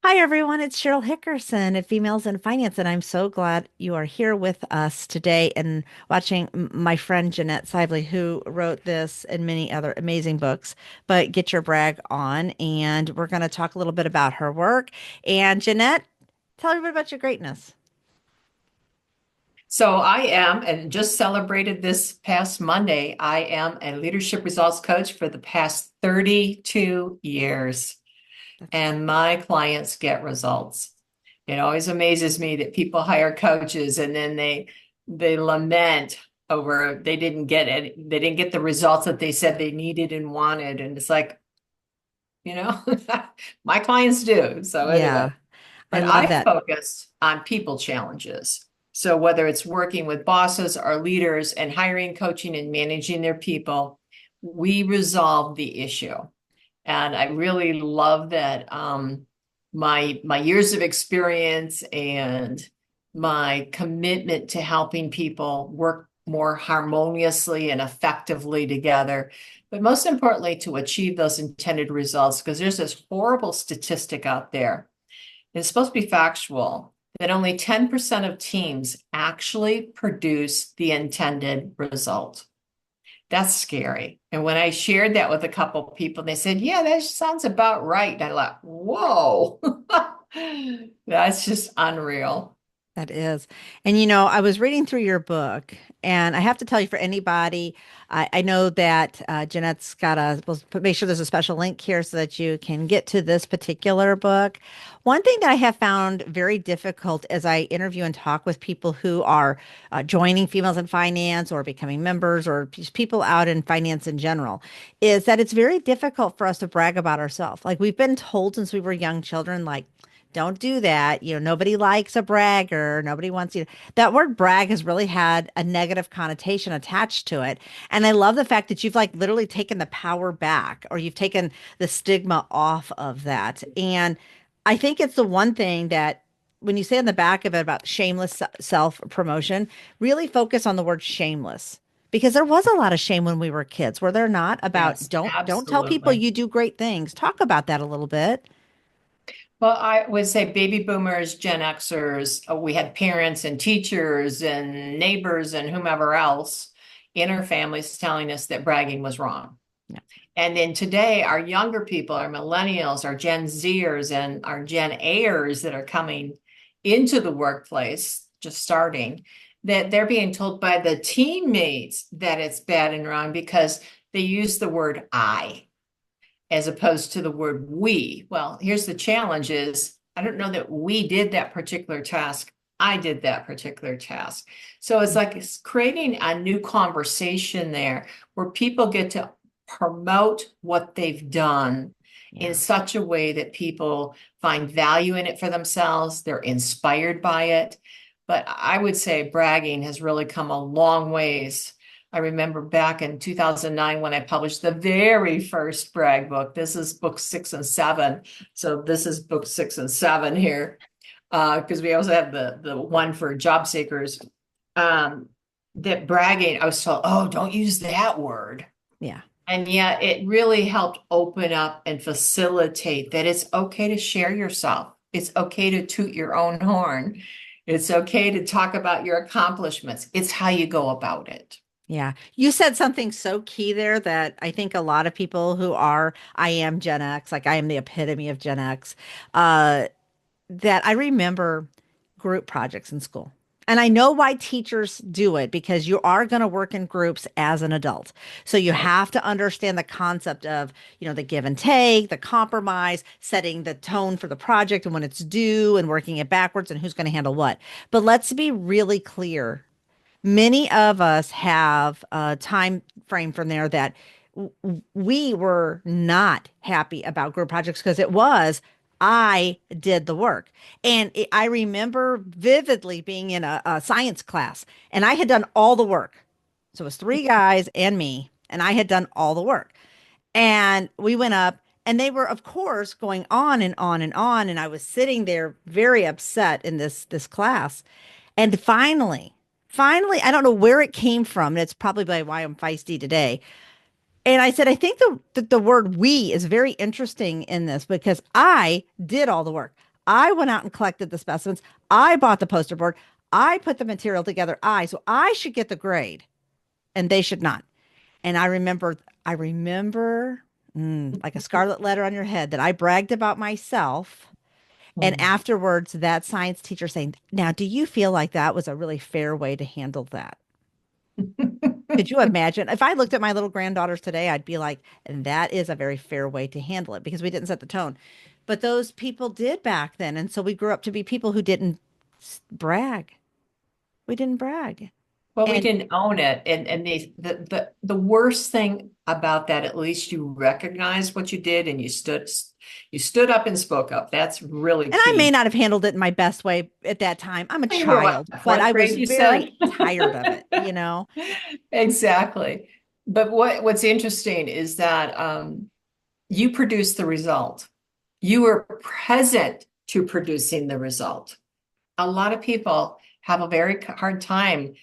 Hi, everyone. It's Cheryl Hickerson at Females in Finance, and I'm so glad you are here with us today and watching my friend Jeannette Seibly, who wrote this and many other amazing books. But get your brag on, and we're going to talk a little bit about her work. And Jeannette, tell everybody about your greatness. So I am, and just celebrated this past Monday, I am a leadership results coach for the past 32 years, That's and my clients get results. It always amazes me that people hire coaches and then they lament over they didn't get the results that they said they needed and wanted. And it's like, you know, my clients do. So yeah, anyway. I But love I that. focused on people challenges. So whether it's working with bosses or leaders and hiring, coaching, and managing their people, we resolve the issue. And I really love that my years of experience and my commitment to helping people work more harmoniously and effectively together, but most importantly, to achieve those intended results, because there's this horrible statistic out there, it's supposed to be factual, that only 10% of teams actually produce the intended result. That's scary. And when I shared that with a couple of people, they said, yeah, that sounds about right. And I thought, whoa, that's just unreal. That is. And I was reading through your book, and I have to tell you, for anybody, I know that Jeanette's got make sure there's a special link here so that you can get to this particular book. One thing that I have found very difficult as I interview and talk with people who are joining Females in Finance or becoming members or just people out in finance in general is that it's very difficult for us to brag about ourselves. Like we've been told since we were young children, like, don't do that. Nobody likes a bragger. Nobody wants you. That word brag has really had a negative connotation attached to it. And I love the fact that you've like literally taken the power back or you've taken the stigma off of that. And I think it's the one thing that when you say on the back of it about shameless self promotion, really focus on the word shameless. Because there was a lot of shame when we were kids, were there not? About Yes, don't tell people absolutely. you do great things. Talk about that a little bit. Well, I would say baby boomers, Gen Xers, we had parents and teachers and neighbors and whomever else in our families telling us that bragging was wrong. Yeah. And then today, our younger people, our millennials, our Gen Zers, and our Gen Ayers that are coming into the workplace, just starting, that they're being told by the teammates that it's bad and wrong because they use the word I as opposed to the word we. Well, here's the challenge is I don't know that we did that particular task. I did that particular task. So it's creating a new conversation there where people get to promote what they've done in Yeah. such a way that people find value in it for themselves. They're inspired by it. But I would say bragging has really come a long ways. I remember back in 2009 when I published the very first brag book. This is book 6 and 7. So this is book 6 and 7 here, because we also have the one for job seekers. That bragging, I was told, oh, don't use that word. Yeah. And yet it really helped open up and facilitate that it's okay to share yourself. It's okay to toot your own horn. It's okay to talk about your accomplishments. It's how you go about it. Yeah. You said something so key there that I think a lot of people who are, I am Gen X, like I am the epitome of Gen X, uh, that I remember group projects in school. And I know why teachers do it because you are going to work in groups as an adult. So you Right. have to understand the concept of, the give and take, the compromise, setting the tone for the project and when it's due and working it backwards and who's going to handle what. But let's be really clear. Many of us have a time frame from there that we were not happy about group projects because it was I did the work. And I remember vividly being in a science class and I had done all the work. So it was three guys and me, and I had done all the work. And we went up and they were, of course, going on and on and on. And I was sitting there very upset in this class. And finally, I don't know where it came from. And it's probably by why I'm feisty today. And I said, I think the word we is very interesting in this because I did all the work. I went out and collected the specimens. I bought the poster board. I put the material together. So I should get the grade and they should not. And I remember like a scarlet letter on your head that I bragged about myself. And Hmm. afterwards, that science teacher saying, now, do you feel like that was a really fair way to handle that? Could you imagine if I looked at my little granddaughters today, I'd be like, that is a very fair way to handle it because we didn't set the tone. But those people did back then. And so we grew up to be people who didn't brag. We didn't brag. Well, we And didn't own it. And the worst thing about that, at least you recognized what you did and you stood up and spoke up. That's really and I may key. not have handled it in my best way at that time. I'm a You were what, child, but fourth I was grade, you said? very tired of it, you know? Exactly. But what's interesting is that you produced the result. You were present to producing the result. A lot of people have a very hard time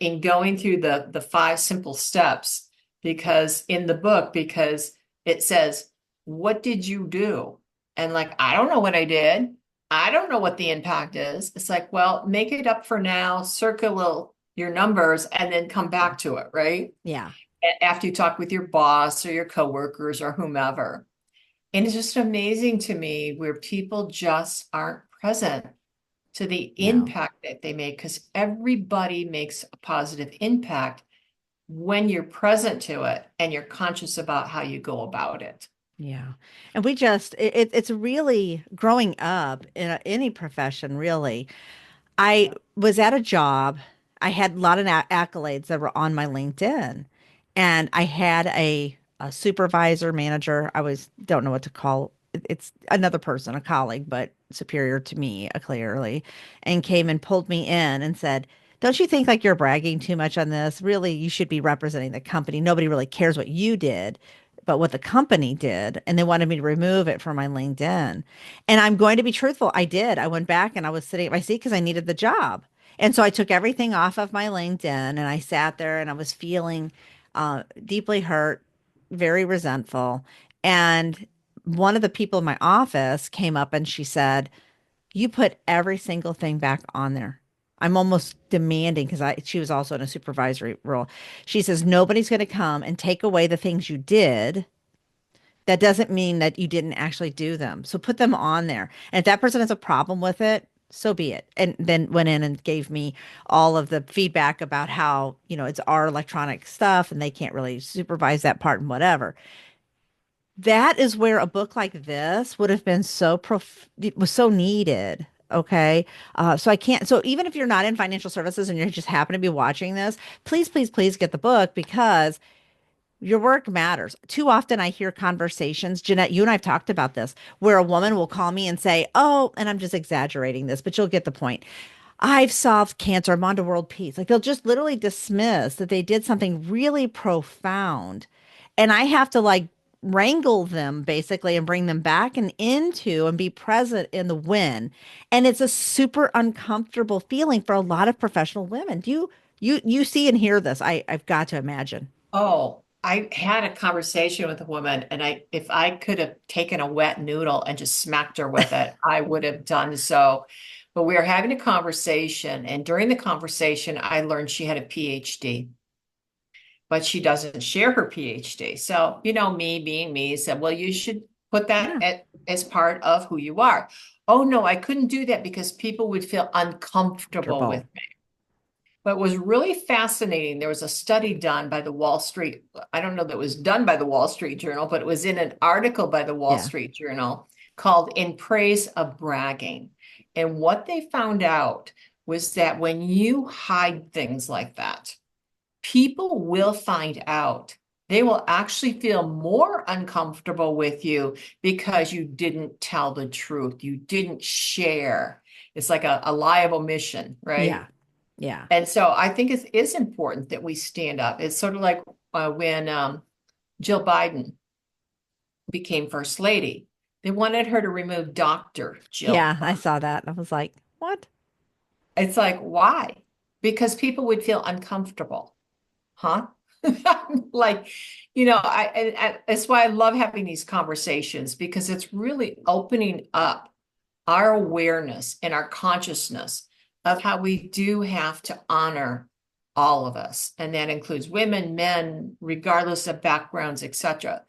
in going through the five simple steps because in the book, because it says, what did you do? And like, I don't know what I did. I don't know what the impact is. It's like, well, make it up for now, circle your numbers, and then come back to it, right? Yeah. After you talk with your boss or your coworkers or whomever. And it's just amazing to me where people just aren't present to the No. impact that they make because everybody makes a positive impact when you're present to it and you're conscious about how you go about it. Yeah. And it's really growing up in any profession, really. I was at a job. I had a lot of accolades that were on my LinkedIn, and I had a supervisor, manager. I always don't know what to call it's another person, a colleague, but superior to me, clearly, and came and pulled me in and said, "Don't you think like you're bragging too much on this? Really, you should be representing the company. Nobody really cares what you did." But what the company did, and they wanted me to remove it from my LinkedIn. And I'm going to be truthful. I did. I went back and I was sitting at my seat because I needed the job. And so I took everything off of my LinkedIn and I sat there and I was feeling deeply hurt, very resentful. And one of the people in my office came up and she said, "You put every single thing back on there." I'm almost demanding because she was also in a supervisory role. She says, "Nobody's going to come and take away the things you did. That doesn't mean that you didn't actually do them. So put them on there. And if that person has a problem with it, so be it." And then went in and gave me all of the feedback about how, it's our electronic stuff and they can't really supervise that part and whatever. That is where a book like this would have been it was so needed. Okay. So even if you're not in financial services and you just happen to be watching this, please, please, please get the book because your work matters. Too often I hear conversations, Jeanette, you and I've talked about this, where a woman will call me and say, "Oh," and I'm just exaggerating this, but you'll get the point. "I've solved cancer. I'm on to world peace." Like they'll just literally dismiss that they did something really profound. And I have to like wrangle them basically and bring them back and into and be present in the win. And it's a super uncomfortable feeling for a lot of professional women. Do you see and hear this? I've got to imagine. Oh, I had a conversation with a woman, and if I could have taken a wet noodle and just smacked her with it, I would have done so. But we were having a conversation, and during the conversation, I learned she had a PhD, but she doesn't share her PhD. So, me being me said, well, you should put that Yeah, as part of who you are. Oh, no, I couldn't do that because people would feel uncomfortable with comfortable. me. But was really fascinating. There was a study done by the Wall Street. I don't know that it was done by the Wall Street Journal, but it was in an article by the Wall Yeah. Street Journal called In Praise of Bragging. And what they found out was that when you hide things like that, people will find out. They will actually feel more uncomfortable with you because you didn't tell the truth. You didn't share. It's like a lie of omission, right? Yeah. Yeah. And so I think it is important that we stand up. It's sort of like when Jill Biden became First Lady. They wanted her to remove Dr. Jill Yeah, I Biden. saw that. I was like, "What?" It's like, why? Because people would feel uncomfortable. Huh? Like, that's why I love having these conversations because it's really opening up our awareness and our consciousness of how we do have to honor all of us, and that includes women, men, regardless of backgrounds, etc.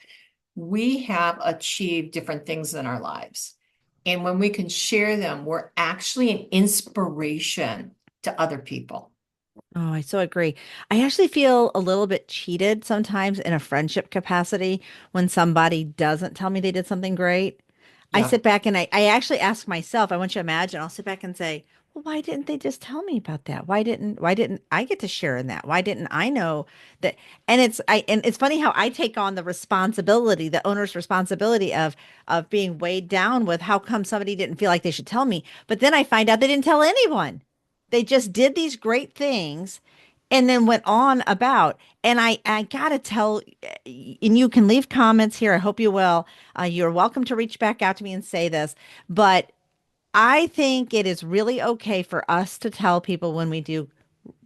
We have achieved different things in our lives. And when we can share them, we're actually an inspiration to other people. Oh, I so agree. I actually feel a little bit cheated sometimes in a friendship capacity when somebody doesn't tell me they did something great. I Yeah. sit back and I actually ask myself, I want you to imagine, I'll sit back and say, well, why didn't they just tell me about that? Why didn't I get to share in that? Why didn't I know that? And it's funny how I take on the responsibility, the owner's responsibility of being weighed down with how come somebody didn't feel like they should tell me. But then I find out they didn't tell anyone. They just did these great things and then went on about. And I gotta tell, and you can leave comments here. I hope you will. You're welcome to reach back out to me and say this, but I think it is really okay for us to tell people when we do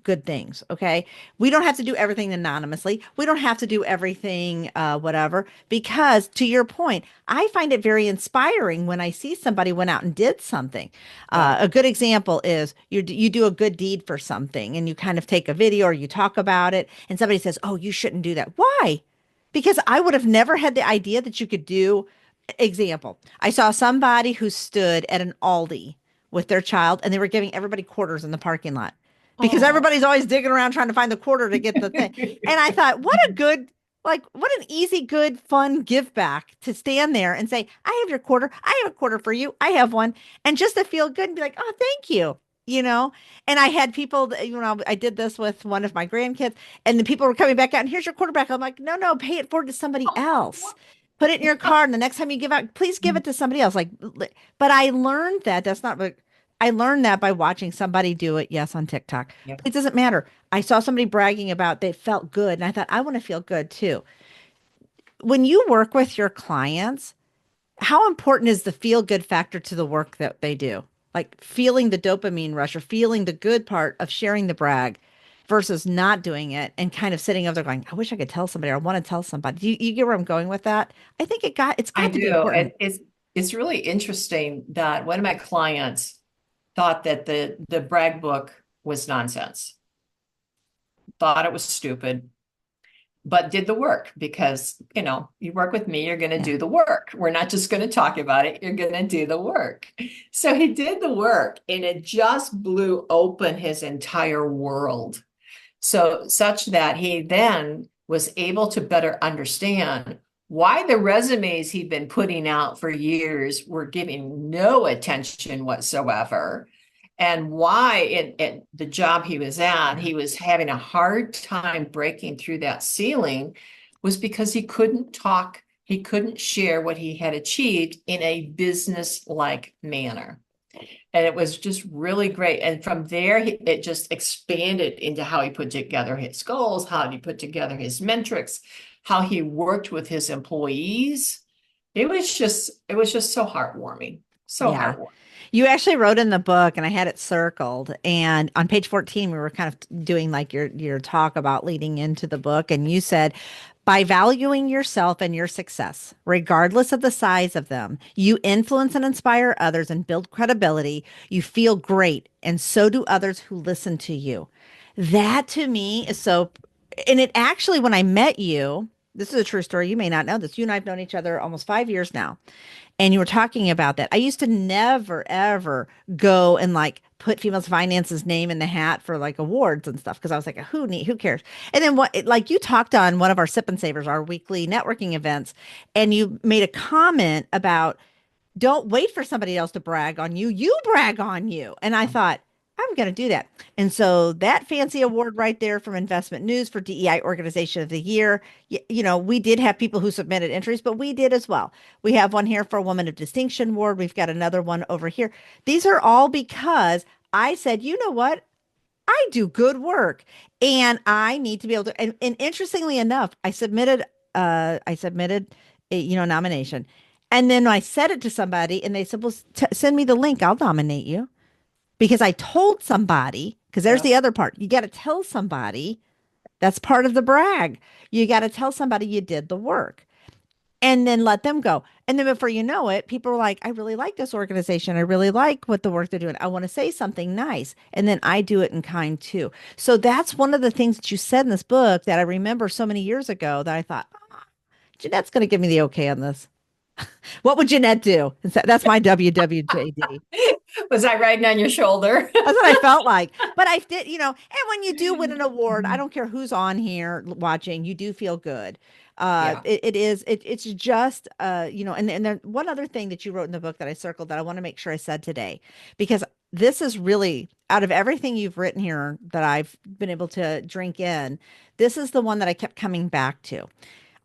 good things. Okay. We don't have to do everything anonymously. We don't have to do everything, whatever, because to your point, I find it very inspiring when I see somebody went out and did something. Yeah. A good example is you do a good deed for something and you kind of take a video or you talk about it and somebody says, oh, you shouldn't do that. Why? Because I would have never had the idea that you could do. Example, I saw somebody who stood at an Aldi with their child and they were giving everybody quarters in the parking lot because Oh. everybody's always digging around trying to find the quarter to get the thing. And I thought, what a good, like, what an easy, good, fun give back to stand there and say, I have your quarter. I have a quarter for you. I have one. And just to feel good and be like, oh, thank you. You know, and I had people, I did this with one of my grandkids, and the people were coming back out, and here's your quarterback. I'm like, no, no, pay it forward to somebody else. Put it in your card, and the next time you give out, please give it to somebody else. Like, but I learned that that's not what I learned that by watching somebody do it. Yes, on TikTok. Yeah. It doesn't matter. I saw somebody bragging about they felt good, and I thought I want to feel good too. When you work with your clients, how important is the feel good factor to the work that they do? Like feeling the dopamine rush or feeling the good part of sharing the brag versus not doing it and kind of sitting over there going, I wish I could tell somebody or I want to tell somebody. You get where I'm going with that? I think it's I got to be do. important. And it's really interesting that one of my clients thought that the brag book was nonsense, thought it was stupid, but did the work because, you work with me, you're going to Yeah. do the work. We're not just going to talk about it, you're going to do the work. So he did the work and it just blew open his entire world. So, such that he then was able to better understand why the resumes he'd been putting out for years were getting no attention whatsoever, and why in the job he was at, he was having a hard time breaking through that ceiling was because he couldn't talk, he couldn't share what he had achieved in a business-like manner. And it was just really great. And from there, it just expanded into how he put together his goals, how he put together his metrics, how he worked with his employees. It was just so heartwarming. So Yeah. heartwarming. You actually wrote in the book, and I had it circled. And on page 14, we were kind of doing like your talk about leading into the book. And you said, by valuing yourself and your success, regardless of the size of them, you influence and inspire others and build credibility. You feel great, and so do others who listen to you. That to me is so, and it actually, when I met you, this is a true story. You may not know this. You and I have known each other almost 5 years now. And you were talking about that. I used to never, ever go and like put females finance's name in the hat for like awards and stuff because I was like, who cares? And then like you talked on one of our Sip and Savers, our weekly networking events, and you made a comment about don't wait for somebody else to brag on you. You brag on you. And I thought, I'm going to do that. And so that fancy award right there from Investment News for DEI Organization of the Year, we did have people who submitted entries, but we did as well. We have one here for a Woman of Distinction Award. We've got another one over here. These are all because I said, you know what? I do good work and I need to be able to. And interestingly enough, I submitted a, nomination. And then I said it to somebody and they said, well, send me the link. I'll nominate you because I told somebody, because there's Yeah. the other part. You got to tell somebody that's part of the brag. You got to tell somebody you did the work. and then let them go. And then before you know it, people are like, I really like this organization. I really like what the work they're doing. I want to say something nice. And then I do it in kind too. So that's one of the things that you said in this book that I remember so many years ago that I thought, Jeanette's going to give me the okay on this. What would Jeanette do? And so that's my WWJD. Was I riding on your shoulder? That's what I felt like. But I did, and when you do win an award, I don't care who's on here watching, you do feel good. Yeah. It's just, and then one other thing that you wrote in the book that I circled that I want to make sure I said today, because this is really out of everything you've written here that I've been able to drink in, this is the one that I kept coming back to.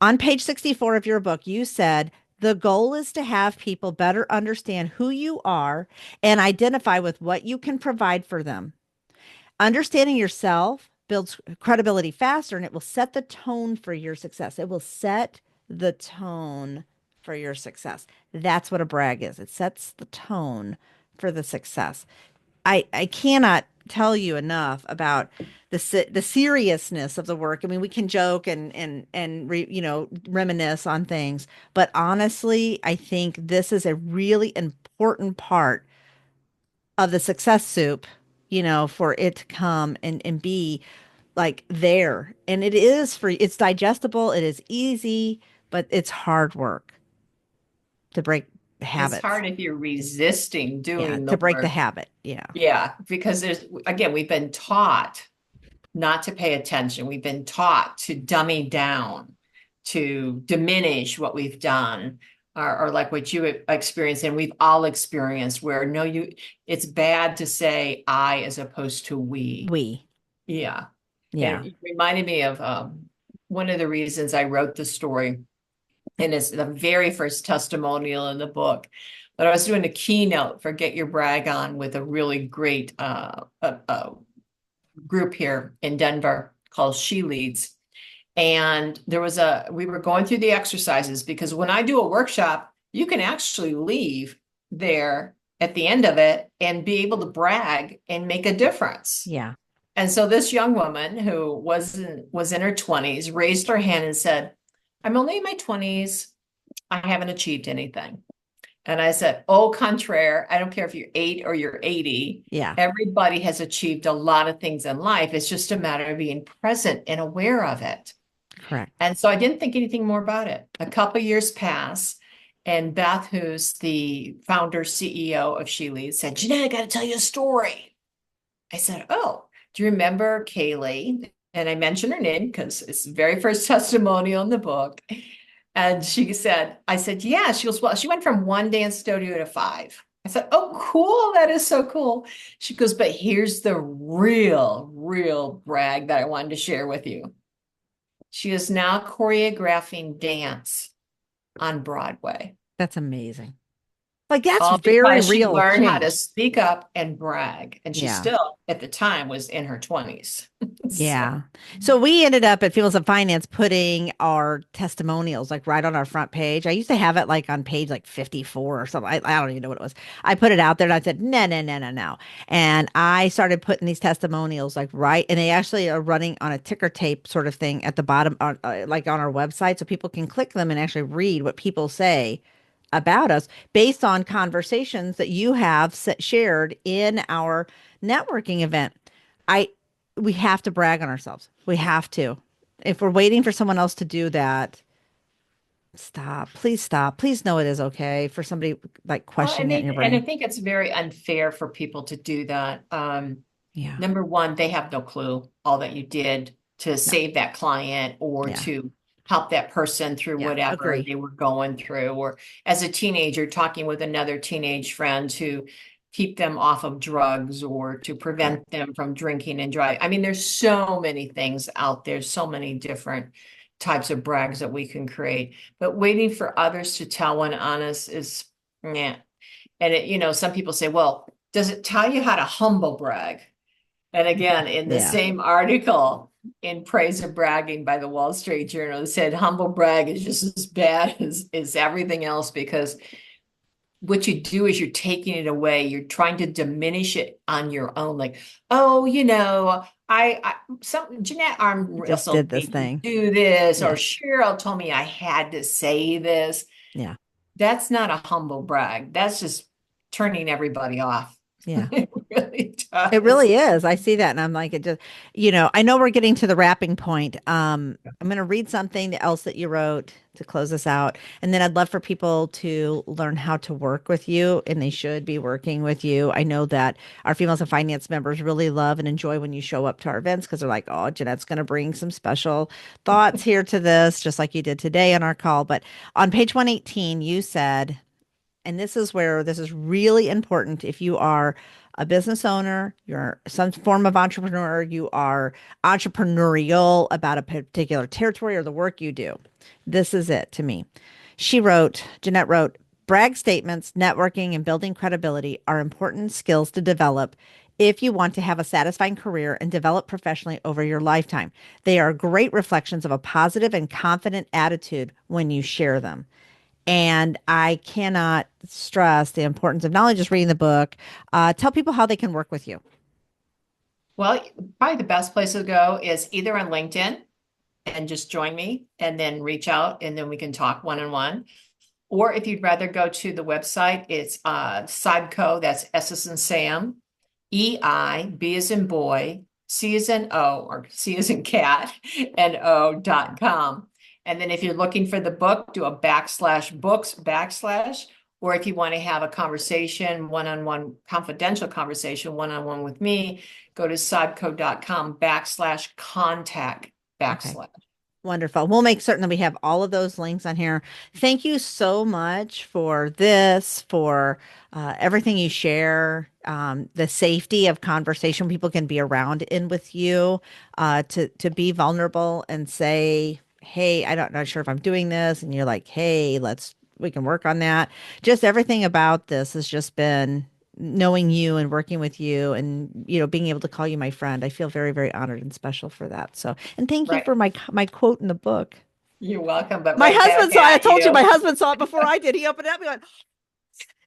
On page 64 of your book, you said, the goal is to have people better understand who you are and identify with what you can provide for them. Understanding yourself builds credibility faster and it will set the tone for your success. It will set the tone for your success. That's what a brag is. It sets the tone for the success. I cannot tell you enough about the seriousness of the work. I mean, we can joke and reminisce on things, but honestly, I think this is a really important part of the success soup, for it to come and be like there. And it's digestible, it is easy, but it's hard work to break It's habits. hard if you're resisting Yeah, doing the to break the work. habit. Yeah, Yeah, because again, we've been taught not to pay attention. We've been taught to dummy down, to diminish what we've done, or like what you experienced, and we've all experienced where no, it's bad to say I as opposed to we. we. Yeah. Yeah. And it reminded me of one of the reasons I wrote the story, and it's the very first testimonial in the book. But I was doing a keynote for Get Your Brag On with a really great group here in Denver called She Leads. And we were going through the exercises because when I do a workshop, you can actually leave there at the end of it and be able to brag and make a difference. Yeah. And so this young woman who was in her 20s raised her hand and said, I'm only in my 20s. I haven't achieved anything. And I said, au contraire, I don't care if you're 8 or you're 80. Yeah. Everybody has achieved a lot of things in life. It's just a matter of being present and aware of it. Correct. And so I didn't think anything more about it. A couple of years pass, and Beth, who's the founder, CEO of She Leads, said, Jeanette, I got to tell you a story. I said, oh, do you remember Kaylee? And I mentioned her name because it's the very first testimonial in the book. And I said, yeah. She goes, well, she went from one dance studio to 5. I said, oh, cool. That is so cool. She goes, but here's the real brag that I wanted to share with you. She is now choreographing dance on Broadway. That's amazing. Like that's All very because she real learned how to change. speak up and brag. And she Yeah. still, at the time, was in her 20s. So, Yeah. So we ended up at Fields of Finance putting our testimonials like right on our front page. I used to have it like on page like 54 or something. I don't even know what it was. I put it out there and I said, no, no, no, no, no. And I started putting these testimonials like right. And they actually are running on a ticker tape sort of thing at the bottom, like on our website. So people can click them and actually read what people say about us based on conversations that you have shared in our networking event. I we have to brag on ourselves. We have to. If we're waiting for someone else to do that, stop. Please stop. Please know it is okay for somebody like well, questioning it in your and I brain. think it's very unfair for people to do that. Yeah. Number one, they have no clue all that you did to No. save that client or Yeah. to help that person through Yeah. whatever Agree. they were going through, or as a teenager, talking with another teenage friend to keep them off of drugs or to Correct. prevent them from drinking and driving. I mean, there's so many things out there, so many different types of brags that we can create, but waiting for others to tell one on us is, yeah. And some people say, well, does it tell you how to humble brag? And again, in the Yeah. same article in Praise of Bragging by the Wall Street Journal, it said humble brag is just as bad as everything else because what you do is you're taking it away. You're trying to diminish it on your own. Like, oh, Jeanette arm Just wrestled did this me to thing. do this, or Yeah. Cheryl told me I had to say this. Yeah. That's not a humble brag. That's just turning everybody off. Yeah. It really It does. really is. I see that and I'm like, it just, I know we're getting to the wrapping point. I'm going to read something else that you wrote to close us out. And then I'd love for people to learn how to work with you, and they should be working with you. I know that our females and finance members really love and enjoy when you show up to our events because they're like, oh, Jeanette's going to bring some special thoughts here to this, just like you did today on our call. But on page 118, you said, and this is where this is really important. If you are a business owner, you're some form of entrepreneur, you are entrepreneurial about a particular territory or the work you do. This is it to me. Jeanette wrote, brag statements, networking, and building credibility are important skills to develop if you want to have a satisfying career and develop professionally over your lifetime. They are great reflections of a positive and confident attitude when you share them. And I cannot stress the importance of not only just reading the book, tell people how they can work with you. Well, probably the best place to go is either on LinkedIn and just join me and then reach out and then we can talk one on one. Or if you'd rather go to the website, it's Seibco, that's S as in Sam, EI, B as in boy, C as in O, or C as in cat, and O.com. And then if you're looking for the book, do a /books /, or if you want to have a conversation, one-on-one, confidential conversation, one-on-one with me, go to seibco.com /contact Okay. /. Wonderful. We'll make certain that we have all of those links on here. Thank you so much for this, for everything you share, the safety of conversation people can be around in with you, to be vulnerable and say, "Hey, I don't know sure if I'm doing this," and you're like, "Hey, we can work on that." Just everything about this has just been knowing you and working with you and being able to call you my friend. I feel very, very honored and special for that. So, and thank you Right. for my quote in the book. You're welcome, but My right back husband saw it. I at told you my you. husband saw it before I did. He opened it up and went,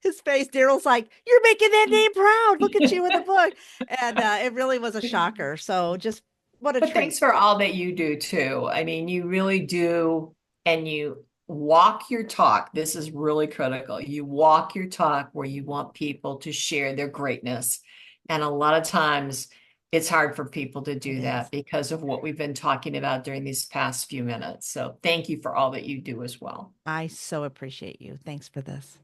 his face. Daryl's like, "You're making that name proud. Look at you in the book." And it really was a shocker. So just what a But treat. thanks for all that you do too. I mean, you really do, and you walk your talk. This is really critical. You walk your talk where you want people to share their greatness. And a lot of times it's hard for people to It do is. that because of what we've been talking about during these past few minutes. So thank you for all that you do as well. I so appreciate you. Thanks for this.